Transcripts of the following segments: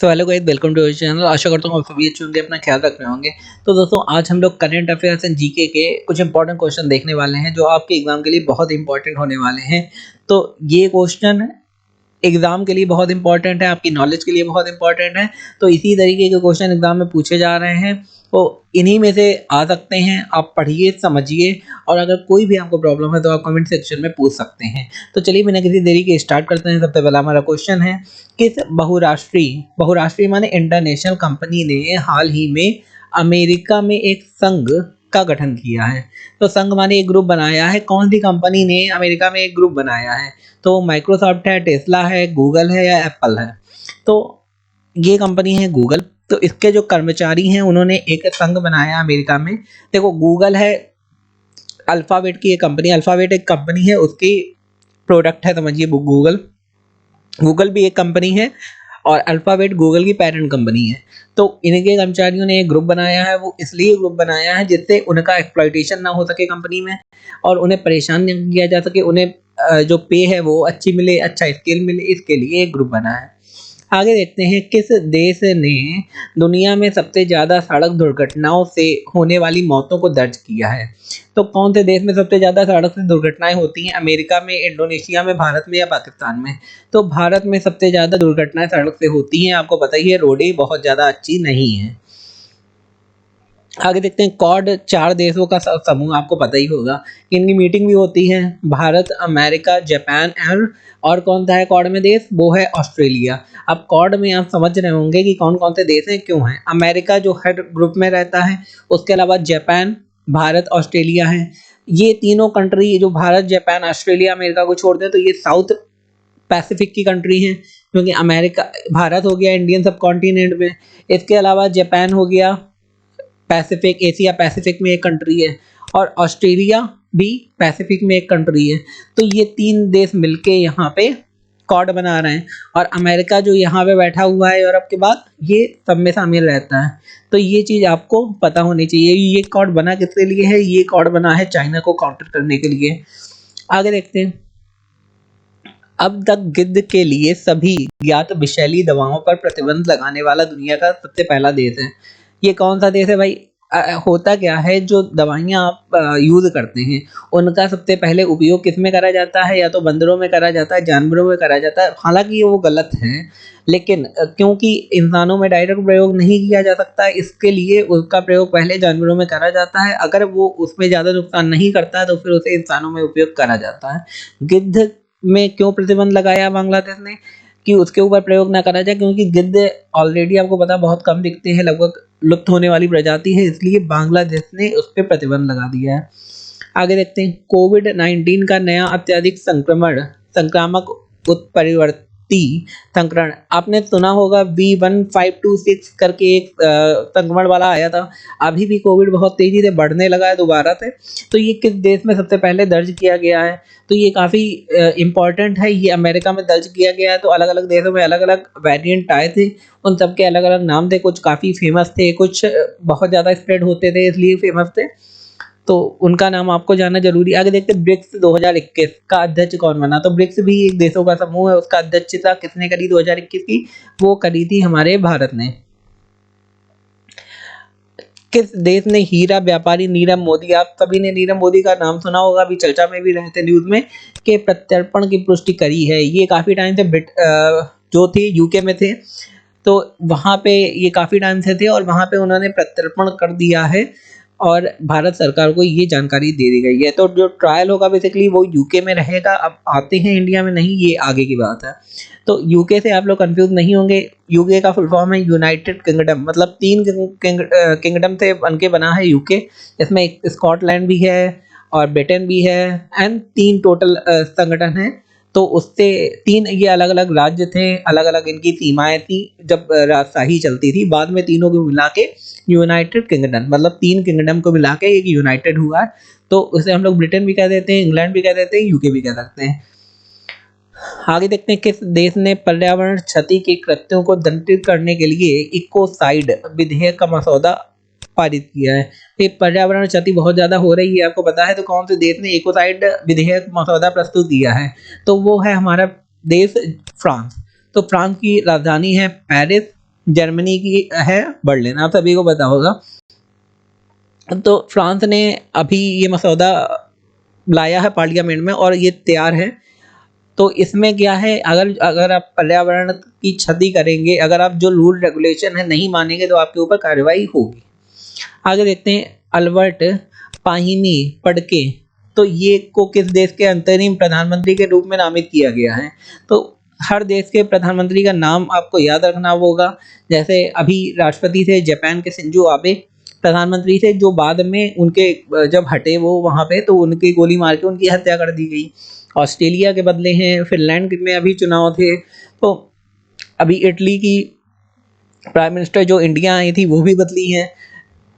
तो hello guys, welcome to channel. आशा करता हूँ आप सभी अच्छे होंगे, अपना ख्याल रख रहे होंगे। तो दोस्तों, आज हम लोग करंट अफेयर्स एंड जीके के कुछ इंपॉर्टेंट क्वेश्चन देखने वाले हैं जो आपके एग्जाम के लिए बहुत इंपॉर्टेंट होने वाले हैं। तो ये क्वेश्चन एग्जाम के लिए बहुत इंपॉर्टेंट है, आपकी नॉलेज के लिए बहुत इंपॉर्टेंट है। तो इसी तरीके के क्वेश्चन एग्जाम में पूछे जा रहे हैं, तो इन्हीं में से आ सकते हैं। आप पढ़िए, समझिए, और अगर कोई भी आपको प्रॉब्लम है तो आप कमेंट सेक्शन में पूछ सकते हैं। तो चलिए बिना किसी देरी के स्टार्ट करते हैं। सबसे पहला हमारा क्वेश्चन है, किस बहुराष्ट्रीय बहुराष्ट्रीय माने इंटरनेशनल कंपनी ने हाल ही में अमेरिका में एक संघ का गठन किया है। तो संघ माने एक ग्रुप बनाया है। कौन सी कंपनी ने अमेरिका में एक ग्रुप बनाया है? तो माइक्रोसॉफ्ट है, टेस्ला है, गूगल है या एप्पल है? तो ये कंपनी है गूगल। तो इसके जो कर्मचारी हैं उन्होंने एक संघ बनाया अमेरिका में। देखो, गूगल है अल्फाबेट की एक कंपनी, अल्फाबेट एक कंपनी है, उसकी प्रोडक्ट है, समझिए गूगल। गूगल भी एक कंपनी है और अल्फाबेट गूगल की पेरेंट कंपनी है। तो इनके कर्मचारियों ने एक ग्रुप बनाया है। वो इसलिए ग्रुप बनाया है जिससे उनका एक्सप्लॉइटेशन ना हो सके कंपनी में, और उन्हें परेशान नहीं किया जा सके। उन्हें जो पे है वो अच्छी मिले, अच्छा स्किल मिले, इसके लिए एक ग्रुप बना है। आगे देखते हैं, किस देश ने दुनिया में सबसे ज़्यादा सड़क दुर्घटनाओं से होने वाली मौतों को दर्ज किया है? तो कौन से देश में सबसे ज़्यादा सड़क से दुर्घटनाएं होती हैं? अमेरिका में, इंडोनेशिया में, भारत में या पाकिस्तान में? तो भारत में सबसे ज़्यादा दुर्घटनाएं सड़क से होती हैं। आपको पता ही है, रोडें बहुत ज़्यादा अच्छी नहीं हैं। आगे देखते हैं, क्वाड 4 देशों का समूह, आपको पता ही होगा। इनकी मीटिंग भी होती है। भारत, अमेरिका, जापान और कौन सा है क्वाड में देश? वो है ऑस्ट्रेलिया। अब क्वाड में आप समझ रहे होंगे कि कौन कौन से देश हैं, क्यों हैं। अमेरिका जो हेड ग्रुप में रहता है, उसके अलावा जापान, भारत, ऑस्ट्रेलिया है। ये तीनों कंट्री, जो भारत, जापान, ऑस्ट्रेलिया, अमेरिका को छोड़ दें तो ये साउथ पैसिफिक की कंट्री हैं, क्योंकि अमेरिका, भारत हो गया इंडियन सब कॉन्टिनेंट में। इसके अलावा जापान हो गया पैसिफिक, एशिया पैसिफिक में एक कंट्री है, और ऑस्ट्रेलिया भी पैसिफिक में एक कंट्री है। तो ये 3 देश मिलके यहाँ पे क्वाड बना रहे हैं, और अमेरिका जो यहाँ पे बैठा हुआ है यूरोप के बाद, ये सब में शामिल रहता है। तो ये चीज़ आपको पता होनी चाहिए। ये क्वाड बना किसके लिए है? ये क्वाड बना है चाइना को काउंटर करने के लिए। आगे देखते हैं, अब तक गिद्ध के लिए सभी ज्ञात विषैली दवाओं पर प्रतिबंध लगाने वाला दुनिया का सबसे पहला देश है। ये कौन सा देश है भाई? होता क्या है, जो दवाइयाँ आप यूज़ करते हैं उनका सबसे पहले उपयोग किस में करा जाता है? या तो बंदरों में करा जाता है, जानवरों में करा जाता है। हालांकि ये वो गलत है, लेकिन क्योंकि इंसानों में डायरेक्ट प्रयोग नहीं किया जा सकता, इसके लिए उसका प्रयोग पहले जानवरों में करा जाता है। अगर वो उसमें ज़्यादा नुकसान नहीं करता है तो फिर उसे इंसानों में उपयोग करा जाता है। गिद्ध में क्यों प्रतिबंध लगाया बांग्लादेश ने कि उसके ऊपर प्रयोग ना करा जाए? क्योंकि गिद्ध ऑलरेडी आपको पता बहुत कम दिखते हैं, लगभग लुप्त होने वाली प्रजाति है, इसलिए बांग्लादेश ने उस पर प्रतिबंध लगा दिया है। आगे देखते हैं, कोविड-19 का नया अत्यधिक संक्रामक उत्परिवर्ती संक्रमण, आपने सुना होगा B1526 करके एक संक्रमण वाला आया था। अभी भी कोविड बहुत तेजी से बढ़ने लगा है दोबारा से। तो ये किस देश में सबसे पहले दर्ज किया गया है? तो ये काफ़ी इम्पॉर्टेंट है। ये अमेरिका में दर्ज किया गया है। तो अलग अलग देशों में अलग अलग वेरिएंट आए थे, उन सबके अलग अलग नाम थे। कुछ काफ़ी फेमस थे, कुछ बहुत ज़्यादा स्प्रेड होते थे इसलिए फेमस थे, तो उनका नाम आपको जानना जरूरी। आगे देखते हैं, ब्रिक्स 2021 का अध्यक्ष कौन बना? तो ब्रिक्स भी एक देशों का समूह है, उसका अध्यक्षता किसने करी 2021 की? वो करी थी हमारे भारत ने। किस देश ने हीरा व्यापारी नीरव मोदी, आप सभी ने नीरव मोदी का नाम सुना होगा, अभी चर्चा में भी रहे थे न्यूज में, के प्रत्यर्पण की पुष्टि करी है। ये काफी टाइम से जो थे यूके में थे, तो वहाँ पे ये काफी टाइम से थे और वहाँ पे उन्होंने प्रत्यर्पण कर दिया है, और भारत सरकार को ये जानकारी दे दी गई है। तो जो ट्रायल होगा बेसिकली वो यूके में रहेगा। अब आते हैं इंडिया में नहीं, ये आगे की बात है। तो यूके से आप लोग कंफ्यूज नहीं होंगे। यूके का फुल फॉर्म है यूनाइटेड किंगडम, मतलब 3 किंगडम से बनके बना है यूके। इसमें स्कॉटलैंड भी है और ब्रिटेन भी है, एंड 3 टोटल संगठन है। तो उससे 3 ये अलग अलग राज्य थे, अलग अलग इनकी सीमाएं थी जब राजशाही चलती थी। बाद में तीनों को मिला के यूनाइटेड किंगडम, मतलब 3 किंगडम को मिला के एक यूनाइटेड हुआ। तो उसे हम लोग ब्रिटेन भी कह देते हैं, इंग्लैंड भी कह देते हैं, यूके भी कह सकते हैं। आगे देखते हैं, किस देश ने पर्यावरण क्षति के कृत्यों को दंडित करने के लिए इकोसाइड विधेयक का मसौदा पारित किया है? ये पर्यावरण क्षति बहुत ज्यादा हो रही है, आपको पता है, तो कौन से देश ने इकोसाइड विधेयक मसौदा प्रस्तुत किया है? तो वो है हमारा देश फ्रांस। तो फ्रांस की राजधानी है पेरिस, जर्मनी की है बर्लिन, आप सभी को पता होगा। तो फ्रांस ने अभी ये मसौदा लाया है पार्लियामेंट में और ये तैयार है। तो इसमें क्या है, अगर अगर आप पर्यावरण की क्षति करेंगे, अगर आप जो रूल रेगुलेशन है नहीं मानेंगे तो आपके ऊपर कार्रवाई होगी। आगे देखते हैं अल्बर्ट पाहिनी पड़के, तो ये को किस देश के अंतरिम प्रधानमंत्री के रूप में नामित किया गया है। तो हर देश के प्रधानमंत्री का नाम आपको याद रखना होगा। जैसे अभी राष्ट्रपति थे जापान के शिंजो आबे, प्रधानमंत्री थे जो बाद में उनके जब हटे वो वहां पे, तो उनकी गोली मार के उनकी हत्या कर दी गई। ऑस्ट्रेलिया के बदले हैं, फिनलैंड में अभी चुनाव थे। तो अभी इटली की प्राइम मिनिस्टर जो इंडिया आई थी वो भी बदली है।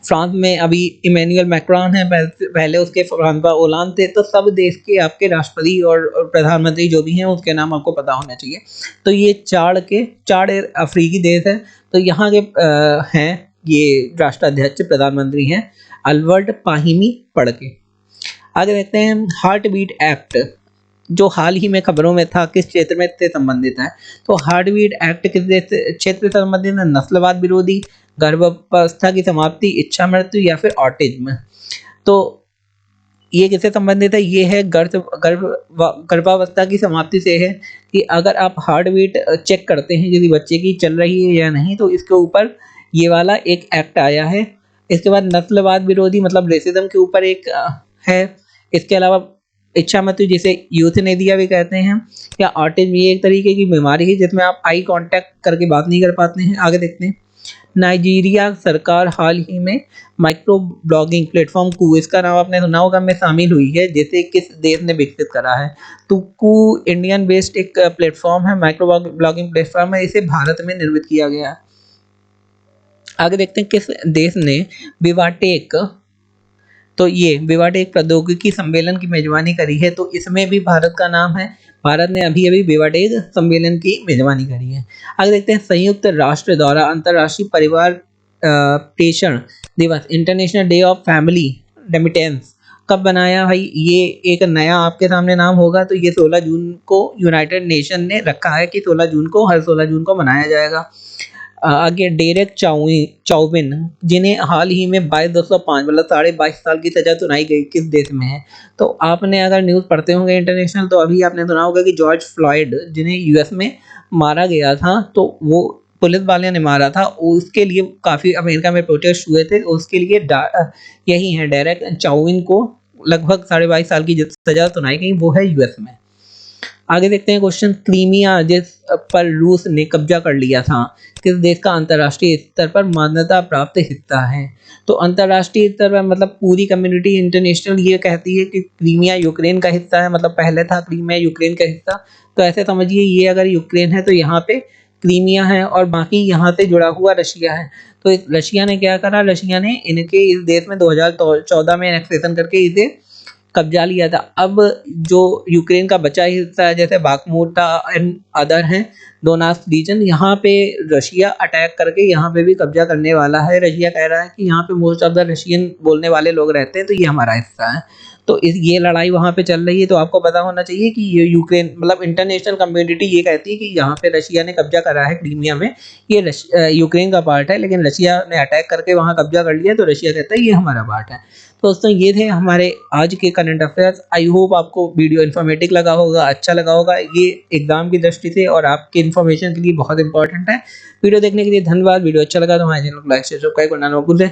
फ्रांस में अभी इमैनुअल मैक्रोन है, पहले उसके फ्रांसवा ओलांद थे। तो सब देश के आपके राष्ट्रपति और प्रधानमंत्री जो भी हैं उसके नाम आपको पता होना चाहिए। तो ये चार अफ्रीकी देश है। तो यहाँ के हैं ये राष्ट्राध्यक्ष प्रधानमंत्री हैं अल्बर्ट पाहिनी पड़के। आगे देखते हैं हार्ट बीट एक्ट, जो हाल ही में खबरों में था, किस क्षेत्र में से संबंधित है। तो हार्ट बीट एक्ट किस क्षेत्र से संबंधित है? नस्लवाद विरोधी, गर्भावस्था की समाप्ति, इच्छा मृत्यु या फिर ऑटिज्म। तो ये किससे संबंधित है? ये है गर्भावस्था की समाप्ति से है कि अगर आप हार्ट बीट चेक करते हैं किसी बच्चे की चल रही है या नहीं, तो इसके ऊपर ये वाला एक एक्ट आया है। इसके बाद नस्लवाद विरोधी मतलब रेसिज्म के ऊपर एक है। इसके अलावा इच्छा मृत्यु जिसे यूथनेसिया भी कहते हैं, या ऑटिज्म, ये एक तरीके की बीमारी है जिसमें आप आई कांटेक्ट करके बात नहीं कर पाते हैं। आगे देखते हैं नाइजीरिया सरकार हाल ही में माइक्रो ब्लॉगिंग प्लेटफॉर्म कू, इसका नाम आपने सुना होगा, में शामिल हुई है, जिसे किस देश ने विकसित करा है। तो कू इंडियन बेस्ड एक प्लेटफॉर्म है, माइक्रो ब्लॉगिंग प्लेटफॉर्म है, इसे भारत में निर्मित किया गया है। आगे देखते हैं किस देश ने विवाटेक, तो ये विवाटेक प्रौद्योगिकी सम्मेलन की मेजबानी करी है। तो इसमें भी भारत का नाम है, भारत ने अभी अभी विवाटेक सम्मेलन की मेजबानी करी है। आगे देखते हैं संयुक्त राष्ट्र द्वारा अंतर्राष्ट्रीय परिवार प्रेषण दिवस, international day of family remittance, कब बनाया भाई? ये एक नया आपके सामने नाम होगा। तो ये 16 जून को यूनाइटेड नेशन ने रखा है कि 16 जून को, हर 16 जून को मनाया जाएगा। आगे डेरेक चाउविन, जिन्हें हाल ही में 22,205 मतलब 22.5 साल की सजा सुनाई गई, किस देश में है? तो आपने अगर न्यूज़ पढ़ते होंगे इंटरनेशनल, तो अभी आपने सुना होगा कि जॉर्ज फ्लॉयड, जिन्हें यूएस में मारा गया था, तो वो पुलिस वाले ने मारा था, उसके लिए काफ़ी अमेरिका में प्रोटेस्ट हुए थे। उसके लिए यही है डेरेक चाउविन को लगभग 22.5 साल की सजा सुनाई गई, वो है यूएस में। आगे देखते हैं क्वेश्चन, क्रीमिया जिस पर रूस ने कब्जा कर लिया था, किस देश का अंतर्राष्ट्रीय स्तर पर मान्यता प्राप्त हिस्सा है? तो अंतर्राष्ट्रीय स्तर पर मतलब पूरी कम्युनिटी इंटरनेशनल ये कहती है कि क्रीमिया यूक्रेन का हिस्सा है, मतलब पहले था क्रीमिया यूक्रेन का हिस्सा। तो ऐसे समझिए ये अगर यूक्रेन है तो यहाँ पे क्रीमिया है और बाकी यहाँ से जुड़ा हुआ रशिया है। तो रशिया ने क्या करा, रशिया ने इनके इस देश में 2014 में एनेक्सेशन करके इसे कब्जा लिया था। अब जो यूक्रेन का बचा हिस्सा है जैसे बाखमुटा एंड अदर हैं डोनास रीजन, यहाँ पे रशिया अटैक करके यहाँ पे भी कब्जा करने वाला है। रशिया कह रहा है कि यहाँ पे मोस्ट ऑफ द रशियन बोलने वाले लोग रहते हैं, तो ये हमारा हिस्सा है। तो ये लड़ाई वहाँ पे चल रही है। तो आपको पता होना चाहिए कि ये यूक्रेन मतलब इंटरनेशनल कम्युनिटी ये कहती है कि यहाँ पे रशिया ने कब्जा करा है क्रीमिया में, ये यूक्रेन का पार्ट है, लेकिन रशिया ने अटैक करके वहाँ कब्जा कर लिया, तो रशिया कहता है ये हमारा पार्ट है। तो दोस्तों ये थे हमारे आज के करंट अफेयर्स। आई होप आपको वीडियो इन्फॉर्मेटिव लगा होगा, अच्छा लगा होगा। ये एग्जाम की दृष्टि से और आपके इन्फॉर्मेशन के लिए बहुत इंपॉर्टेंट है। वीडियो देखने के लिए धन्यवाद। वीडियो अच्छा लगा तो हमारे चैनल को लाइक शेयर सब्सक्राइब करना ना भूलें।